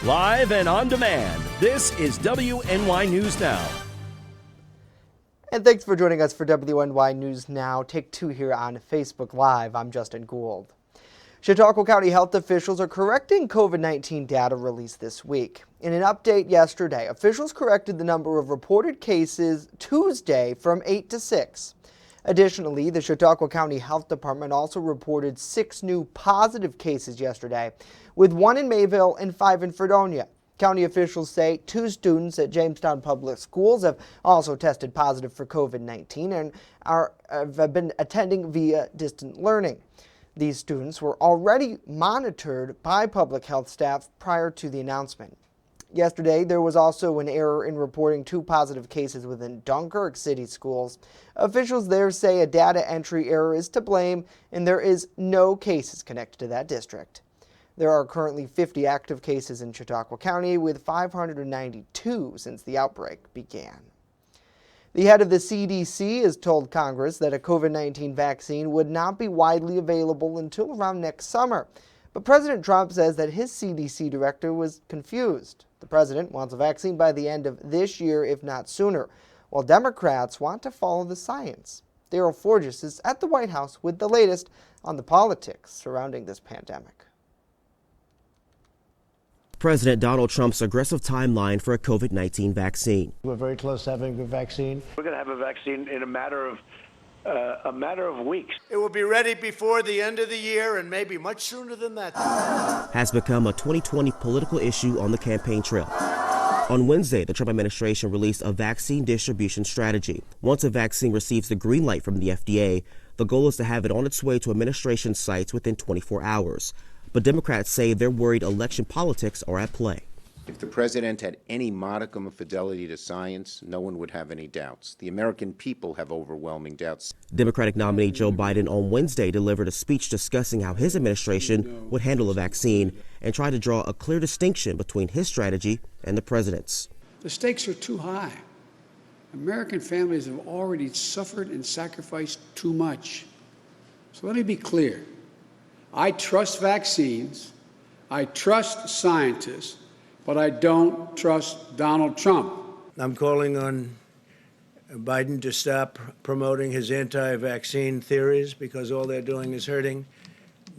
Live and on demand, this is WNY News Now. And thanks for joining us for WNY News Now. Take two here on Facebook Live. I'm Justin Gould. Chautauqua County health officials are correcting COVID-19 data released this week. In an update yesterday, officials corrected the number of reported cases Tuesday from 8 to 6. Additionally, the Chautauqua County Health Department also reported 6 new positive cases yesterday, with 1 in Mayville and 5 in Fredonia. County officials say 2 students at Jamestown Public Schools have also tested positive for COVID-19 and have been attending via distant learning. These students were already monitored by public health staff prior to the announcement. Yesterday, there was also an error in reporting 2 positive cases within Dunkirk City schools. Officials there say a data entry error is to blame, and there is no cases connected to that district. There are currently 50 active cases in Chautauqua County, with 592 since the outbreak began. The head of the CDC has told Congress that a COVID-19 vaccine would not be widely available until around next summer. But President Trump says that his CDC director was confused. The president wants a vaccine by the end of this year, if not sooner, while Democrats want to follow the science. Daryl Forges is at the White House with the latest on the politics surrounding this pandemic. President Donald Trump's aggressive timeline for a COVID-19 vaccine. We're very close to having a vaccine. We're going to have a vaccine in a matter of weeks. It will be ready before the end of the year and maybe much sooner than that. Has become a 2020 political issue on the campaign trail. On Wednesday, the Trump administration released a vaccine distribution strategy. Once a vaccine receives the green light from the FDA, the goal is to have it on its way to administration sites within 24 hours. But Democrats say they're worried election politics are at play. If the president had any modicum of fidelity to science, no one would have any doubts. The American people have overwhelming doubts. Democratic nominee Joe Biden on Wednesday delivered a speech discussing how his administration would handle a vaccine and tried to draw a clear distinction between his strategy and the president's. The stakes are too high. American families have already suffered and sacrificed too much. So let me be clear. I trust vaccines, I trust scientists, but I don't trust Donald Trump. I'm calling on Biden to stop promoting his anti-vaccine theories because all they're doing is hurting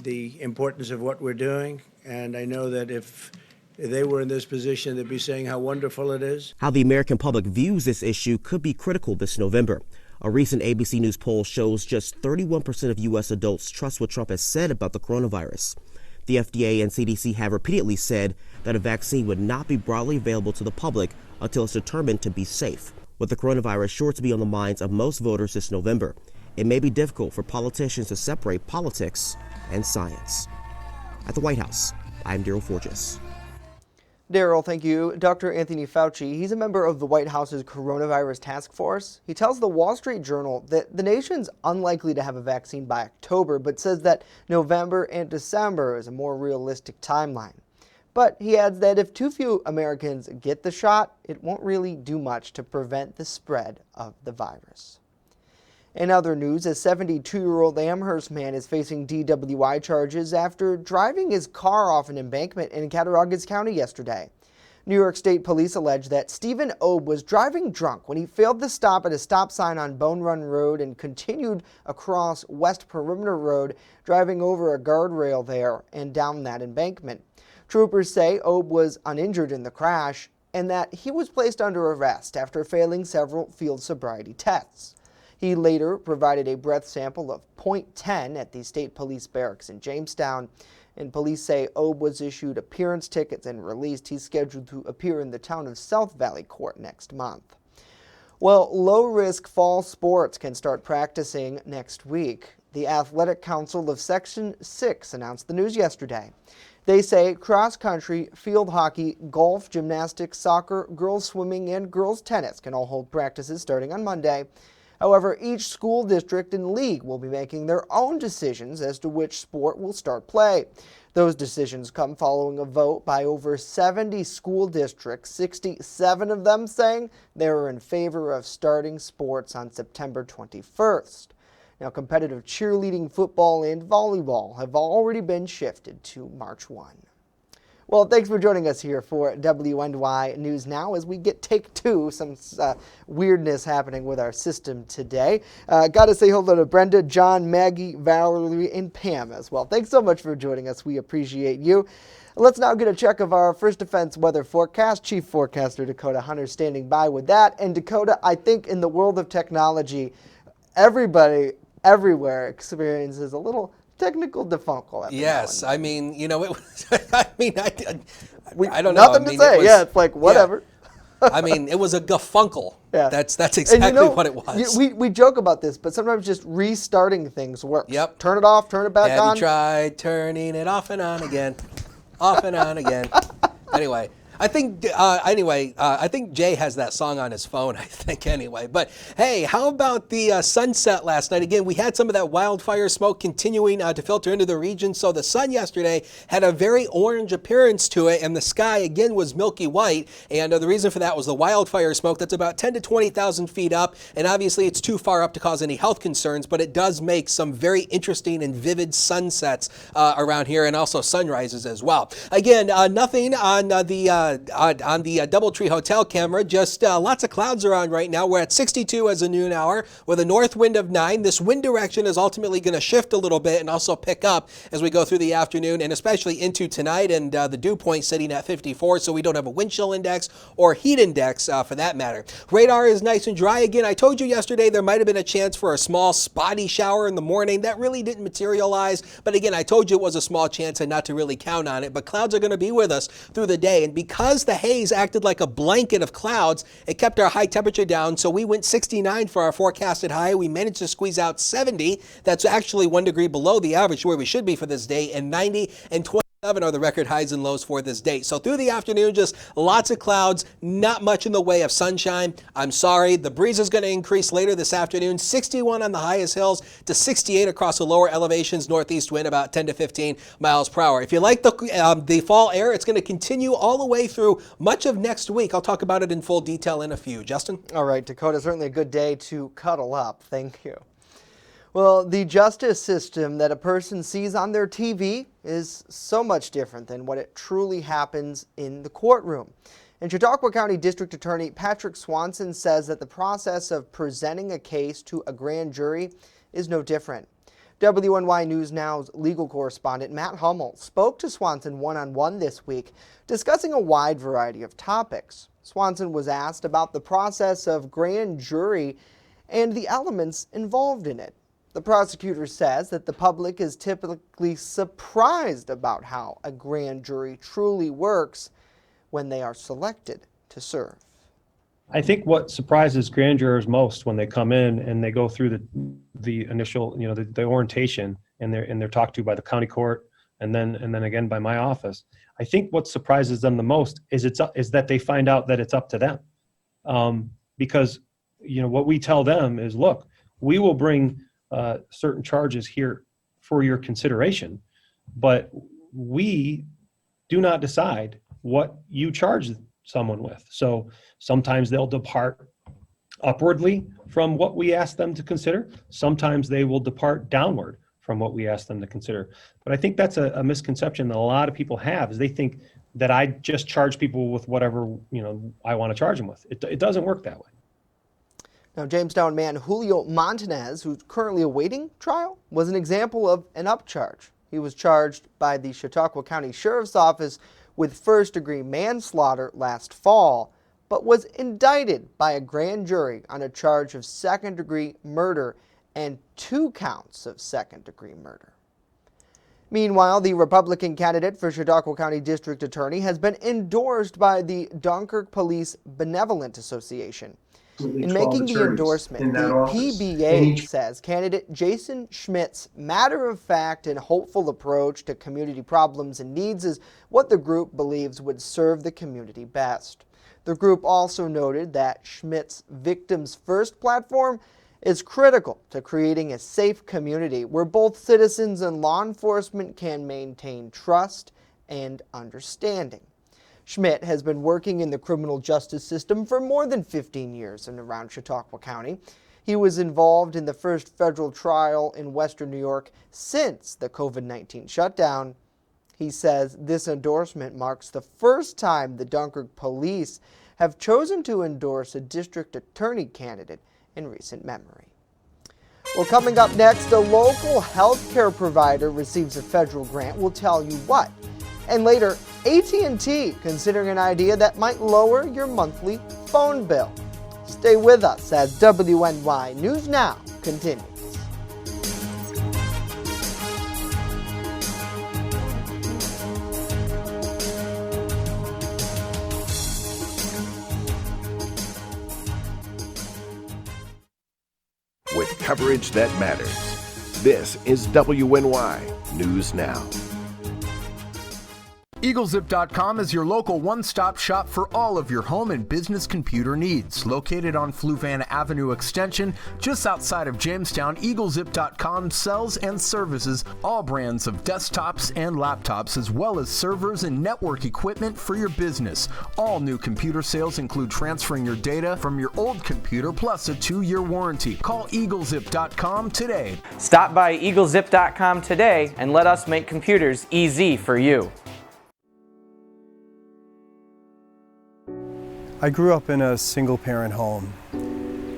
the importance of what we're doing. And I know that if they were in this position, they'd be saying how wonderful it is. How the American public views this issue could be critical this November. A recent ABC News poll shows just 31% of U.S. adults trust what Trump has said about the coronavirus. The FDA and CDC have repeatedly said that a vaccine would not be broadly available to the public until it's determined to be safe. With the coronavirus sure to be on the minds of most voters this November, it may be difficult for politicians to separate politics and science. At the White House, I'm Daryl Forges. Daryl, thank you. Dr. Anthony Fauci, he's a member of the White House's coronavirus task force. He tells the Wall Street Journal that the nation's unlikely to have a vaccine by October, but says that November and December is a more realistic timeline. But he adds that if too few Americans get the shot, it won't really do much to prevent the spread of the virus. In other news, a 72-year-old Amherst man is facing DWI charges after driving his car off an embankment in Cataracts County yesterday. New York State Police allege that Stephen Obe was driving drunk when he failed to stop at a stop sign on Bone Run Road and continued across West Perimeter Road, driving over a guardrail there and down that embankment. Troopers say Obe was uninjured in the crash and that he was placed under arrest after failing several field sobriety tests. He later provided a breath sample of .10 at the State Police Barracks in Jamestown, and police say Obe was issued appearance tickets and released. He's scheduled to appear in the town of South Valley Court next month. Well, low-risk fall sports can start practicing next week. The Athletic Council of Section 6 announced the news yesterday. They say cross-country, field hockey, golf, gymnastics, soccer, girls swimming, and girls tennis can all hold practices starting on Monday. However, each school district and league will be making their own decisions as to which sport will start play. Those decisions come following a vote by over 70 school districts, 67 of them saying they are in favor of starting sports on September 21st. Now, competitive cheerleading, football, and volleyball have already been shifted to March 1. Well, thanks for joining us here for WNY News Now as we get take two, some weirdness happening with our system today. Got to say hello to Brenda, John, Maggie, Valerie, and Pam as well. Thanks so much for joining us. We appreciate you. Let's now get a check of our First Defense weather forecast. Chief Forecaster Dakota Hunter standing by with that. And Dakota, I think in the world of technology, everybody everywhere experiences a little technical defuncle. Yes, I mean, it was, I don't know. Nothing to say. It's like, whatever. Yeah. I mean, it was a gafunkel. Yeah. That's exactly what it was. We joke about this, but sometimes just restarting things works. Yep. Turn it off, turn it back on. Have you tried turning it off and on again? Off and on again. Anyway. I think Jay has that song on his phone, anyway. But hey, how about the sunset last night? Again, we had some of that wildfire smoke continuing to filter into the region. So the sun yesterday had a very orange appearance to it, and the sky again was milky white. And the reason for that was the wildfire smoke that's about 10 to 20,000 feet up. And obviously it's too far up to cause any health concerns, but it does make some very interesting and vivid sunsets around here, and also sunrises as well. Again, nothing on the DoubleTree Hotel camera, just lots of clouds around right now. We're at 62 as a noon hour with a north wind of 9. This wind direction is ultimately going to shift a little bit and also pick up as we go through the afternoon and especially into tonight, and the dew point sitting at 54, so we don't have a wind chill index or heat index for that matter. Radar is nice and dry. Again, I told you yesterday there might have been a chance for a small spotty shower in the morning. That really didn't materialize, but again, I told you it was a small chance and not to really count on it. But clouds are going to be with us through the day, and because the haze acted like a blanket of clouds, it kept our high temperature down. So we went 69 for our forecasted high. We managed to squeeze out 70. That's actually 1 degree below the average where we should be for this day, and 90 and 27 are the record highs and lows for this date. So through the afternoon, just lots of clouds, not much in the way of sunshine. I'm sorry, the breeze is going to increase later this afternoon, 61 on the highest hills to 68 across the lower elevations, northeast wind about 10 to 15 miles per hour. If you like the fall air, it's going to continue all the way through much of next week. I'll talk about it in full detail in a few. Justin? All right, Dakota, certainly a good day to cuddle up. Thank you. Well, the justice system that a person sees on their TV is so much different than what it truly happens in the courtroom. And Chautauqua County District Attorney Patrick Swanson says that the process of presenting a case to a grand jury is no different. WNY News Now's legal correspondent Matt Hummel spoke to Swanson one-on-one this week, discussing a wide variety of topics. Swanson was asked about the process of grand jury and the elements involved in it. The prosecutor says that the public is typically surprised about how a grand jury truly works when they are selected to serve. I think what surprises grand jurors most when they come in and they go through the initial, the orientation, and they're talked to by the county court and then again by my office. I think what surprises them the most is that they find out that it's up to them, because what we tell them is, look, we will bring certain charges here for your consideration, but we do not decide what you charge someone with. So sometimes they'll depart upwardly from what we ask them to consider. Sometimes they will depart downward from what we ask them to consider. But I think that's a misconception that a lot of people have, is they think that I just charge people with whatever I want to charge them with. It doesn't work that way. Now, Jamestown man Julio Montenez, who's currently awaiting trial, was an example of an upcharge. He was charged by the Chautauqua County Sheriff's Office with first-degree manslaughter last fall, but was indicted by a grand jury on a charge of second-degree murder and 2 counts of second-degree murder. Meanwhile, the Republican candidate for Chautauqua County District Attorney has been endorsed by the Dunkirk Police Benevolent Association. In making the endorsement, the PBA says candidate Jason Schmidt's matter-of-fact and hopeful approach to community problems and needs is what the group believes would serve the community best. The group also noted that Schmidt's Victims First platform is critical to creating a safe community where both citizens and law enforcement can maintain trust and understanding. Schmidt has been working in the criminal justice system for more than 15 years in and around Chautauqua County. He was involved in the first federal trial in Western New York since the COVID-19 shutdown, He says this endorsement marks the first time the Dunkirk police have chosen to endorse a district attorney candidate in recent memory. Well, coming up next, a local healthcare provider receives a federal grant. We'll tell you what. And later, AT&T considering an idea that might lower your monthly phone bill. Stay with us as WNY News Now continues. With coverage that matters. This is WNY News Now. EagleZip.com is your local one-stop shop for all of your home and business computer needs. Located on Fluvan Avenue Extension, just outside of Jamestown, EagleZip.com sells and services all brands of desktops and laptops, as well as servers and network equipment for your business. All new computer sales include transferring your data from your old computer plus a 2-year warranty. Call EagleZip.com today. Stop by EagleZip.com today and let us make computers easy for you. I grew up in a single-parent home.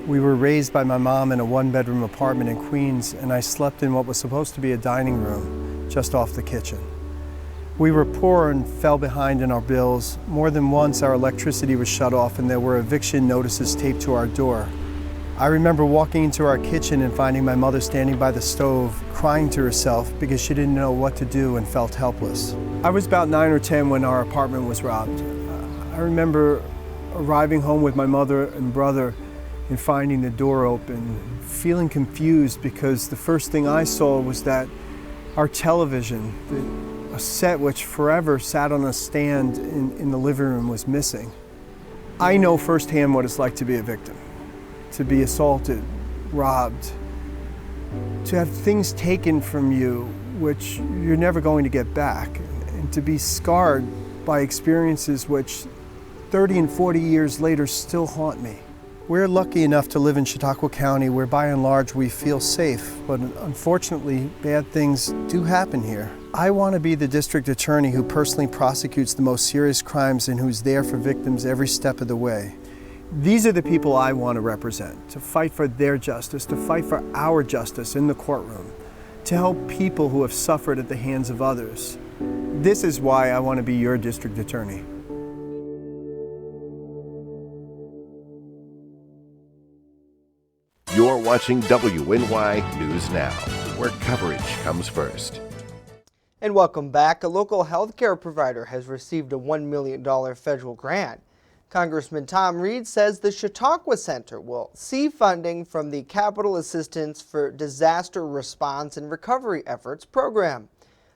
We were raised by my mom in a one-bedroom apartment in Queens, and I slept in what was supposed to be a dining room just off the kitchen. We were poor and fell behind in our bills. More than once, our electricity was shut off and there were eviction notices taped to our door. I remember walking into our kitchen and finding my mother standing by the stove, crying to herself because she didn't know what to do and felt helpless. I was about 9 or 10 when our apartment was robbed. I remember arriving home with my mother and brother and finding the door open, feeling confused because the first thing I saw was that our television, a set which forever sat on a stand in the living room, was missing. I know firsthand what it's like to be a victim, to be assaulted, robbed, to have things taken from you which you're never going to get back, and to be scarred by experiences which 30 and 40 years later still haunt me. We're lucky enough to live in Chautauqua County where by and large we feel safe, but unfortunately bad things do happen here. I want to be the district attorney who personally prosecutes the most serious crimes and who's there for victims every step of the way. These are the people I want to represent, to fight for their justice, to fight for our justice in the courtroom, to help people who have suffered at the hands of others. This is why I want to be your district attorney. You're watching WNY News Now, where coverage comes first. And welcome back. A local healthcare provider has received a $1 million federal grant. Congressman Tom Reed says the Chautauqua Center will see funding from the Capital Assistance for Disaster Response and Recovery Efforts program.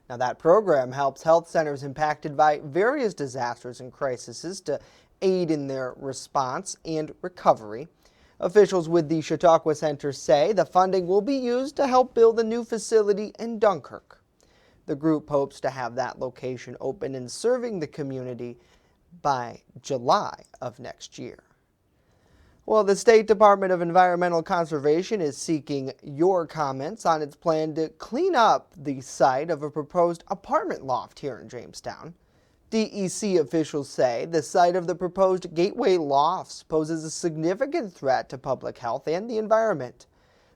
Now, that program helps health centers impacted by various disasters and crises to aid in their response and recovery. Officials with the Chautauqua Center say the funding will be used to help build a new facility in Dunkirk. The group hopes to have that location open and serving the community by July of next year. Well, the State Department of Environmental Conservation is seeking your comments on its plan to clean up the site of a proposed apartment loft here in Jamestown. DEC officials say the site of the proposed Gateway Lofts poses a significant threat to public health and the environment.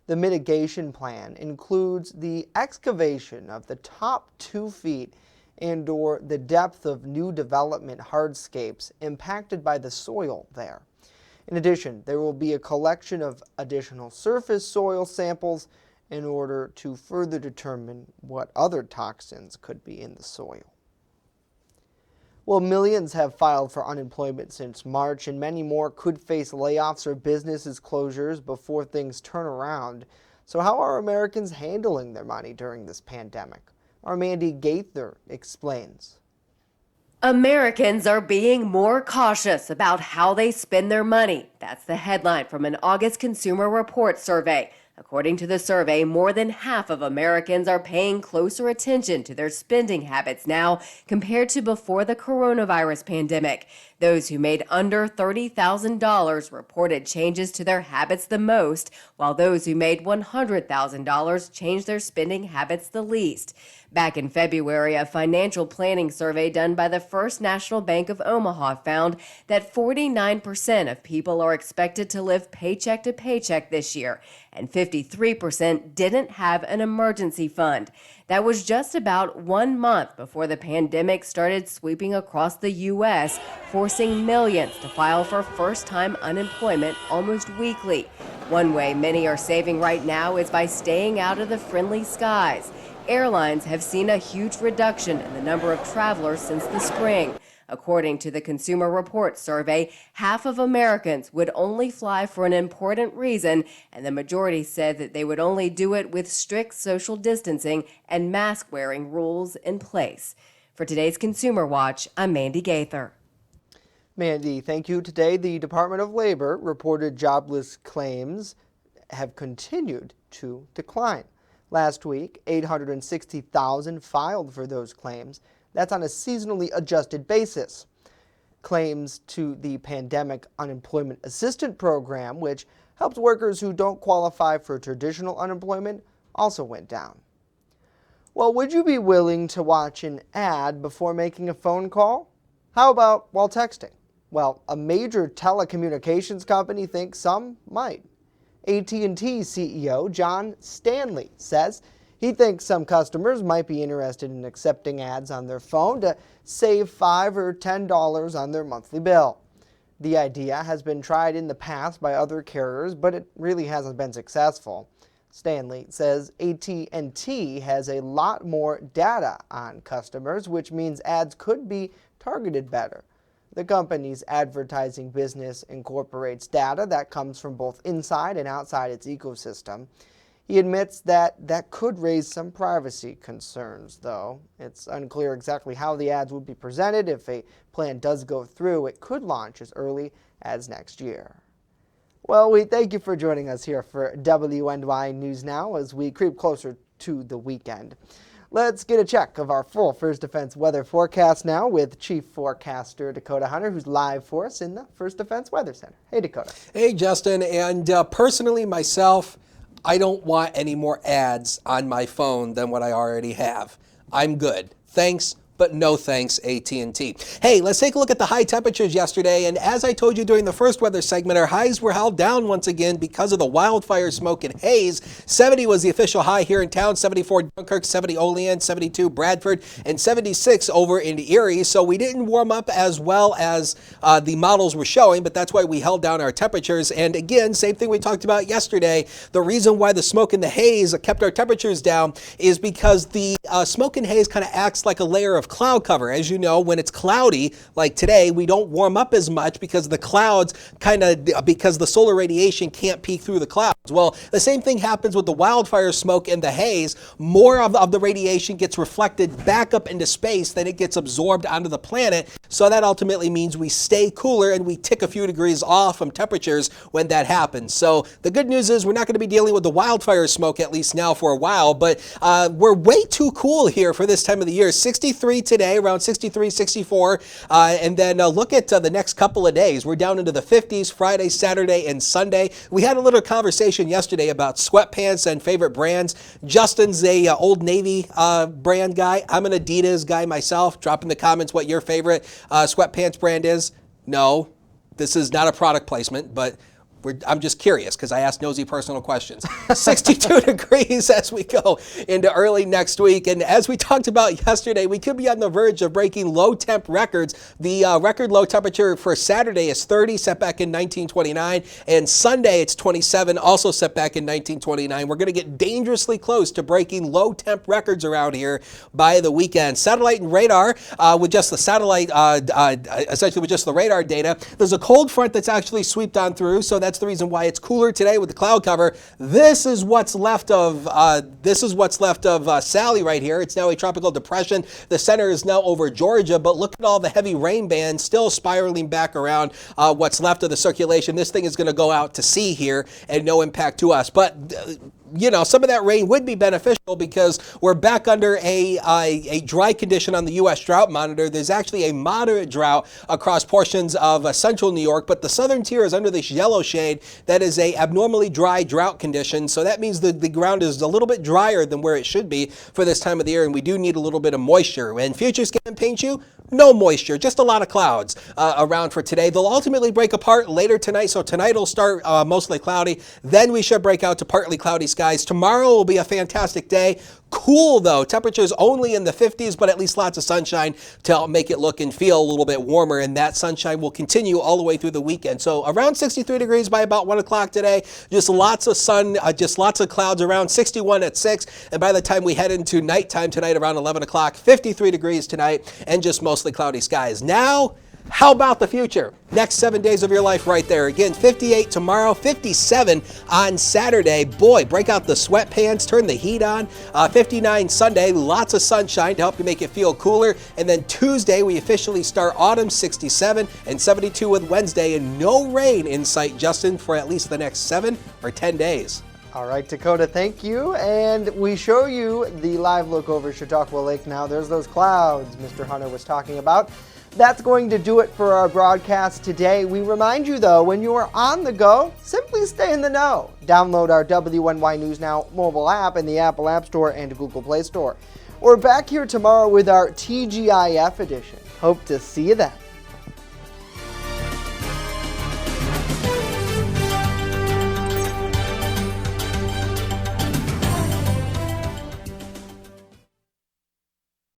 The mitigation plan includes the excavation of the top 2 feet and/or the depth of new development hardscapes impacted by the soil there. In addition, there will be a collection of additional surface soil samples in order to further determine what other toxins could be in the soil. Well, millions have filed for unemployment since March, and many more could face layoffs or businesses closures before things turn around. So how are Americans handling their money during this pandemic? Our Mandy Gaither explains. Americans are being more cautious about how they spend their money. That's the headline from an August Consumer Reports survey. According to the survey, more than half of Americans are paying closer attention to their spending habits now compared to before the coronavirus pandemic. Those who made under $30,000 reported changes to their habits the most, while those who made $100,000 changed their spending habits the least. Back in February, a financial planning survey done by the First National Bank of Omaha found that 49% of people are expected to live paycheck to paycheck this year, and 53% didn't have an emergency fund. That was just about 1 month before the pandemic started sweeping across the U.S., forcing millions to file for first-time unemployment almost weekly. One way many are saving right now is by staying out of the friendly skies. Airlines have seen a huge reduction in the number of travelers since the spring. According to the Consumer Reports survey, half of Americans would only fly for an important reason, and the majority said that they would only do it with strict social distancing and mask-wearing rules in place. For today's Consumer Watch, I'm Mandy Gaither. Mandy, thank you. Today, the Department of Labor reported jobless claims have continued to decline. Last week, 860,000 filed for those claims. That's on a seasonally adjusted basis. Claims to the Pandemic Unemployment Assistance Program, which helps workers who don't qualify for traditional unemployment, also went down. Well, would you be willing to watch an ad before making a phone call? How about while texting? Well, a major telecommunications company thinks some might. AT&T CEO John Stanley says he thinks some customers might be interested in accepting ads on their phone to save $5 or $10 on their monthly bill. The idea has been tried in the past by other carriers, but it really hasn't been successful. Stanley says AT&T has a lot more data on customers, which means ads could be targeted better. The company's advertising business incorporates data that comes from both inside and outside its ecosystem. He admits that could raise some privacy concerns, though. It's unclear exactly how the ads would be presented. If a plan does go through, it could launch as early as next year. Well, we thank you for joining us here for WNY News Now as we creep closer to the weekend. Let's get a check of our full First Defense weather forecast now with Chief Forecaster Dakota Hunter, who's live for us in the First Defense Weather Center. Hey, Dakota. Hey, Justin. And personally, myself, I don't want any more ads on my phone than what I already have. I'm good. Thanks, but no thanks, AT&T. Hey, let's take a look at the high temperatures yesterday. And as I told you during the first weather segment, our highs were held down once again because of the wildfire smoke and haze. 70 was the official high here in town, 74 Dunkirk, 70 Olean, 72 Bradford, and 76 over in Erie. So we didn't warm up as well as the models were showing, but that's why we held down our temperatures. And again, same thing we talked about yesterday. The reason why the smoke and the haze kept our temperatures down is because the smoke and haze kind of acts like a layer of cloud cover. As you know, when it's cloudy, like today, we don't warm up as much because the clouds because the solar radiation can't peek through the clouds. Well, the same thing happens with the wildfire smoke and the haze. More of the radiation gets reflected back up into space than it gets absorbed onto the planet. So that ultimately means we stay cooler and we tick a few degrees off from temperatures when that happens. So the good news is we're not going to be dealing with the wildfire smoke, at least now for a while, but we're way too cool here for this time of the year. 63 today, around 63, 64, and then look at the next couple of days. We're down into the 50s Friday, Saturday, and Sunday. We had a little conversation yesterday about sweatpants and favorite brands. Justin's a Old Navy brand guy. I'm an Adidas guy myself. Drop in the comments what your favorite sweatpants brand is. No, this is not a product placement, but I'm just curious because I asked nosy personal questions. 62 degrees as we go into early next week. And as we talked about yesterday, we could be on the verge of breaking low temp records. The record low temperature for Saturday is 30, set back in 1929. And Sunday, it's 27, also set back in 1929. We're going to get dangerously close to breaking low temp records around here by the weekend. Satellite and radar, with just the satellite, essentially with just the radar data, there's a cold front that's actually swept on through. So that's That's the reason why it's cooler today with the cloud cover. This is what's left of Sally right here. It's now a tropical depression. The center is now over Georgia, but look at all the heavy rain bands still spiraling back around what's left of the circulation. This thing is going to go out to sea here and no impact to us. But you know, some of that rain would be beneficial because we're back under a dry condition on the U.S. drought monitor. There's actually a moderate drought across portions of central New York, but the southern tier is under this yellow shade. That is a abnormally dry drought condition. So that means the ground is a little bit drier than where it should be for this time of the year, and we do need a little bit of moisture. And futures can paint you no moisture, just a lot of clouds around for today. They'll ultimately break apart later tonight, so tonight will start mostly cloudy. Then we should break out to partly cloudy skies. Tomorrow will be a fantastic day. Cool though, temperatures only in the 50s, but at least lots of sunshine to help make it look and feel a little bit warmer, and that sunshine will continue all the way through the weekend. So around 63 degrees by about 1 o'clock today, just lots of sun, just lots of clouds around 61 at 6, and by the time we head into nighttime tonight around 11 o'clock, 53 degrees tonight, and just mostly cloudy skies. Now, how about the future? Next 7 days of your life right there. Again, 58 tomorrow, 57 on Saturday. Boy, break out the sweatpants, turn the heat on. 59 Sunday, lots of sunshine to help you make it feel cooler. And then Tuesday, we officially start autumn, 67 and 72 with Wednesday, and no rain in sight, Justin, for at least the next 7 or 10 days. All right, Dakota, thank you. And we show you the live look over Chautauqua Lake now. There's those clouds Mr. Hunter was talking about. That's going to do it for our broadcast today. We remind you, though, when you are on the go, simply stay in the know. Download our WNY News Now mobile app in the Apple App Store and Google Play Store. We're back here tomorrow with our TGIF edition. Hope to see you then.